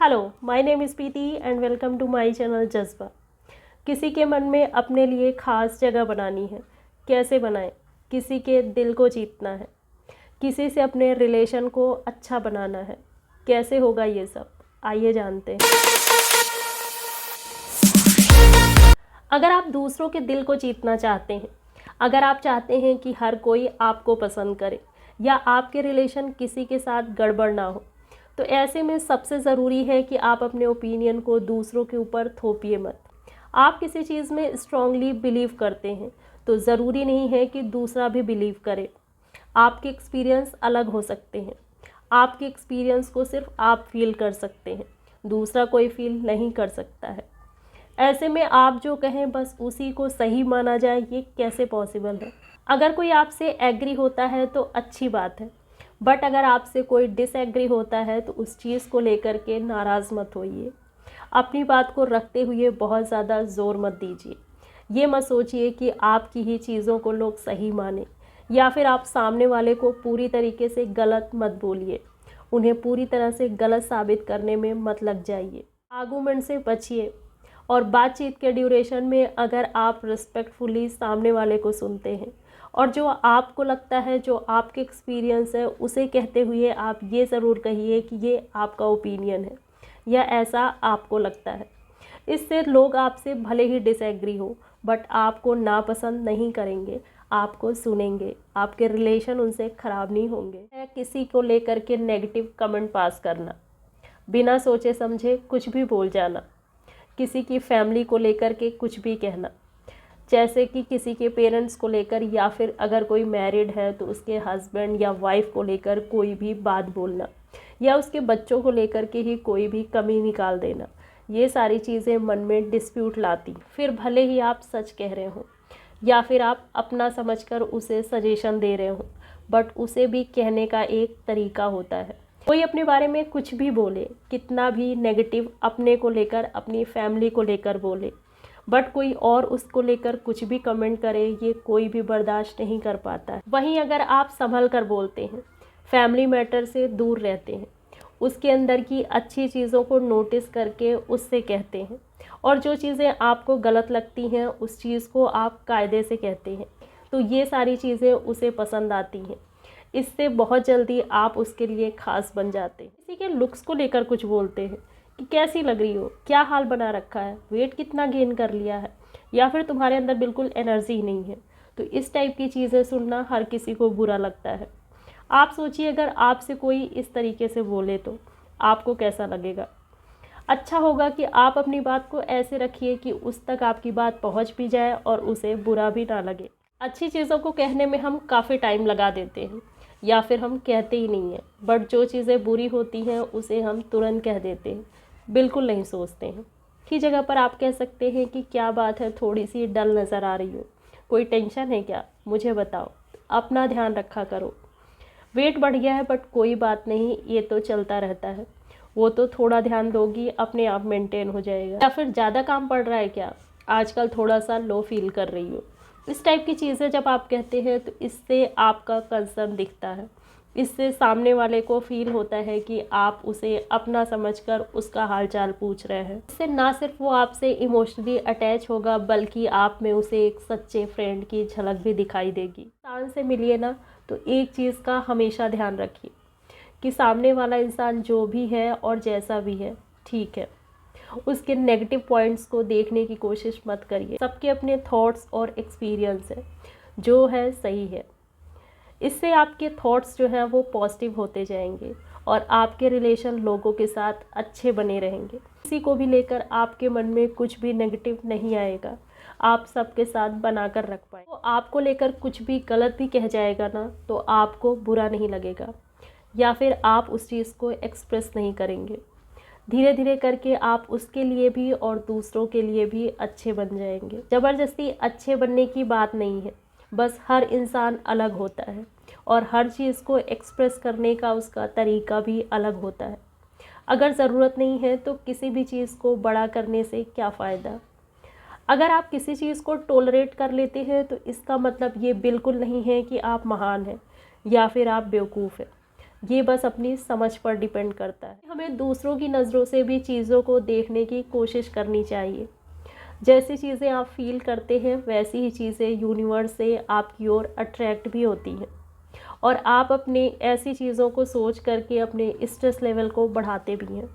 Hello, my name is Preeti and welcome to my channel Jazba. किसी के मन में अपने लिए ख़ास जगह बनानी है, कैसे बनाएं? किसी के दिल को जीतना है, किसी से अपने रिलेशन को अच्छा बनाना है, कैसे होगा ये सब? आइए जानते हैं। अगर आप दूसरों के दिल को जीतना चाहते हैं, अगर आप चाहते हैं कि हर कोई आपको पसंद करे या आपके रिलेशन किसी के साथ गड़बड़ ना हो, तो ऐसे में सबसे ज़रूरी है कि आप अपने ओपिनियन को दूसरों के ऊपर थोपिए मत। आप किसी चीज़ में स्ट्रांगली बिलीव करते हैं तो ज़रूरी नहीं है कि दूसरा भी बिलीव करे। आपके एक्सपीरियंस अलग हो सकते हैं। आपके एक्सपीरियंस को सिर्फ आप फील कर सकते हैं, दूसरा कोई फील नहीं कर सकता है। ऐसे में आप जो कहें बस उसी को सही माना जाए, ये कैसे पॉसिबल है? अगर कोई आपसे एग्री होता है तो अच्छी बात है, बट अगर आपसे कोई डिसएग्री होता है तो उस चीज़ को लेकर के नाराज़ मत होइए। अपनी बात को रखते हुए बहुत ज़्यादा ज़ोर मत दीजिए। ये मत सोचिए कि आपकी ही चीज़ों को लोग सही माने, या फिर आप सामने वाले को पूरी तरीके से गलत मत बोलिए। उन्हें पूरी तरह से गलत साबित करने में मत लग जाइए। आर्गुमेंट से बचिए और बातचीत के ड्यूरेशन में अगर आप रिस्पेक्टफुली सामने वाले को सुनते हैं और जो आपको लगता है, जो आपके एक्सपीरियंस है, उसे कहते हुए आप ये ज़रूर कहिए कि ये आपका ओपिनियन है या ऐसा आपको लगता है। इससे लोग आपसे भले ही डिसएग्री हो बट आपको नापसंद नहीं करेंगे, आपको सुनेंगे, आपके रिलेशन उनसे ख़राब नहीं होंगे। किसी को लेकर के नेगेटिव कमेंट पास करना, बिना सोचे समझे कुछ भी बोल जाना, किसी की फैमिली को लेकर के कुछ भी कहना, जैसे कि किसी के पेरेंट्स को लेकर, या फिर अगर कोई मैरिड है तो उसके हस्बैंड या वाइफ को लेकर कोई भी बात बोलना, या उसके बच्चों को लेकर के ही कोई भी कमी निकाल देना, ये सारी चीज़ें मन में डिस्प्यूट लाती। फिर भले ही आप सच कह रहे हो या फिर आप अपना समझकर उसे सजेशन दे रहे हो, बट उसे भी कहने का एक तरीका होता है। कोई अपने बारे में कुछ भी बोले, कितना भी नेगेटिव अपने को लेकर, अपनी फैमिली को लेकर बोले, बट कोई और उसको लेकर कुछ भी कमेंट करे, ये कोई भी बर्दाश्त नहीं कर पाता है। वहीं अगर आप संभल कर बोलते हैं, फैमिली मैटर से दूर रहते हैं, उसके अंदर की अच्छी चीज़ों को नोटिस करके उससे कहते हैं, और जो चीज़ें आपको गलत लगती हैं उस चीज़ को आप कायदे से कहते हैं, तो ये सारी चीज़ें उसे पसंद आती हैं। इससे बहुत जल्दी आप उसके लिए ख़ास बन जाते हैं। किसी के लुक्स को लेकर कुछ बोलते हैं कि कैसी लग रही हो, क्या हाल बना रखा है, वेट कितना गेन कर लिया है, या फिर तुम्हारे अंदर बिल्कुल एनर्जी ही नहीं है, तो इस टाइप की चीज़ें सुनना हर किसी को बुरा लगता है। आप सोचिए अगर आपसे कोई इस तरीके से बोले तो आपको कैसा लगेगा? अच्छा होगा कि आप अपनी बात को ऐसे रखिए कि उस तक आपकी बात पहुंच भी जाए और उसे बुरा भी ना लगे। अच्छी चीज़ों को कहने में हम काफ़ी टाइम लगा देते हैं या फिर हम कहते ही नहीं हैं, बट जो चीज़ें बुरी होती हैं उसे हम तुरंत कह देते हैं, बिल्कुल नहीं सोचते हैं। की जगह पर आप कह सकते हैं कि क्या बात है, थोड़ी सी डल नज़र आ रही हो, कोई टेंशन है क्या, मुझे बताओ, अपना ध्यान रखा करो। वेट बढ़ गया है बट कोई बात नहीं, ये तो चलता रहता है, वो तो थोड़ा ध्यान दोगी अपने आप मेंटेन हो जाएगा। या फिर ज़्यादा काम पड़ रहा है क्या, आजकल थोड़ा सा लो फील कर रही हो। इस टाइप की चीज़ें जब आप कहते हैं तो इससे आपका कंसर्न दिखता है, इससे सामने वाले को फील होता है कि आप उसे अपना समझकर उसका हालचाल पूछ रहे हैं। इससे ना सिर्फ वो आपसे इमोशनली अटैच होगा बल्कि आप में उसे एक सच्चे फ्रेंड की झलक भी दिखाई देगी। इंसान से मिलिए ना तो एक चीज़ का हमेशा ध्यान रखिए कि सामने वाला इंसान जो भी है और जैसा भी है ठीक है, उसके नेगेटिव पॉइंट्स को देखने की कोशिश मत करिए। सबके अपने थॉट्स और एक्सपीरियंस है, जो है सही है। इससे आपके थॉट्स जो हैं वो पॉजिटिव होते जाएंगे और आपके रिलेशन लोगों के साथ अच्छे बने रहेंगे। किसी को भी लेकर आपके मन में कुछ भी नेगेटिव नहीं आएगा, आप सबके साथ बनाकर रख पाए। तो आपको लेकर कुछ भी गलत भी कह जाएगा ना तो आपको बुरा नहीं लगेगा, या फिर आप उस चीज़ को एक्सप्रेस नहीं करेंगे। धीरे धीरे करके आप उसके लिए भी और दूसरों के लिए भी अच्छे बन जाएंगे। ज़बरदस्ती अच्छे बनने की बात नहीं है, बस हर इंसान अलग होता है और हर चीज़ को एक्सप्रेस करने का उसका तरीका भी अलग होता है। अगर ज़रूरत नहीं है तो किसी भी चीज़ को बड़ा करने से क्या फ़ायदा। अगर आप किसी चीज़ को टॉलरेट कर लेते हैं तो इसका मतलब ये बिल्कुल नहीं है कि आप महान हैं या फिर आप बेवकूफ़ हैं। ये बस अपनी समझ पर डिपेंड करता है। हमें दूसरों की नज़रों से भी चीज़ों को देखने की कोशिश करनी चाहिए। जैसी चीज़ें आप फील करते हैं वैसी ही चीज़ें यूनिवर्स से आपकी ओर अट्रैक्ट भी होती हैं, और आप अपनी ऐसी चीज़ों को सोच करके अपने स्ट्रेस लेवल को बढ़ाते भी हैं।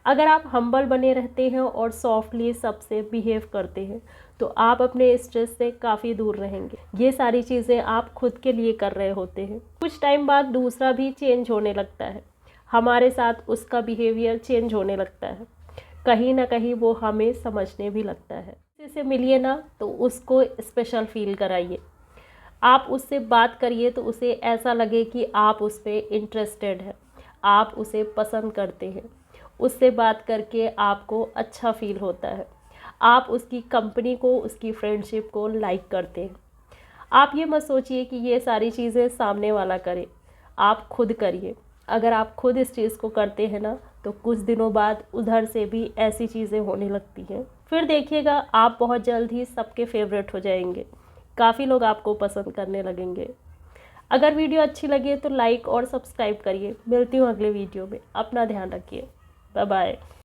अगर आप हम्बल बने रहते हैं और सॉफ्टली सबसे बिहेव करते हैं तो आप अपने स्ट्रेस से काफ़ी दूर रहेंगे। ये सारी चीज़ें आप खुद के लिए कर रहे होते हैं। कुछ टाइम बाद दूसरा भी चेंज होने लगता है, हमारे साथ उसका बिहेवियर चेंज होने लगता है, कहीं ना कहीं वो हमें समझने भी लगता है। किसी से मिलिए ना तो उसको स्पेशल फील कराइए, आप उससे बात करिए तो उसे ऐसा लगे कि आप उस पर इंटरेस्टेड हैं, आप उसे पसंद करते हैं, उससे बात करके आपको अच्छा फील होता है, आप उसकी कंपनी को, उसकी फ्रेंडशिप को लाइक करते हैं। आप ये मत सोचिए कि ये सारी चीज़ें सामने वाला करे, आप खुद करिए। अगर आप खुद इस चीज़ को करते हैं ना तो कुछ दिनों बाद उधर से भी ऐसी चीज़ें होने लगती हैं, फिर देखिएगा आप बहुत जल्द ही सबके फेवरेट हो जाएंगे, काफ़ी लोग आपको पसंद करने लगेंगे। अगर वीडियो अच्छी लगे तो लाइक और सब्सक्राइब करिए। मिलती हूँ अगले वीडियो में, अपना ध्यान रखिए, बाय बाय।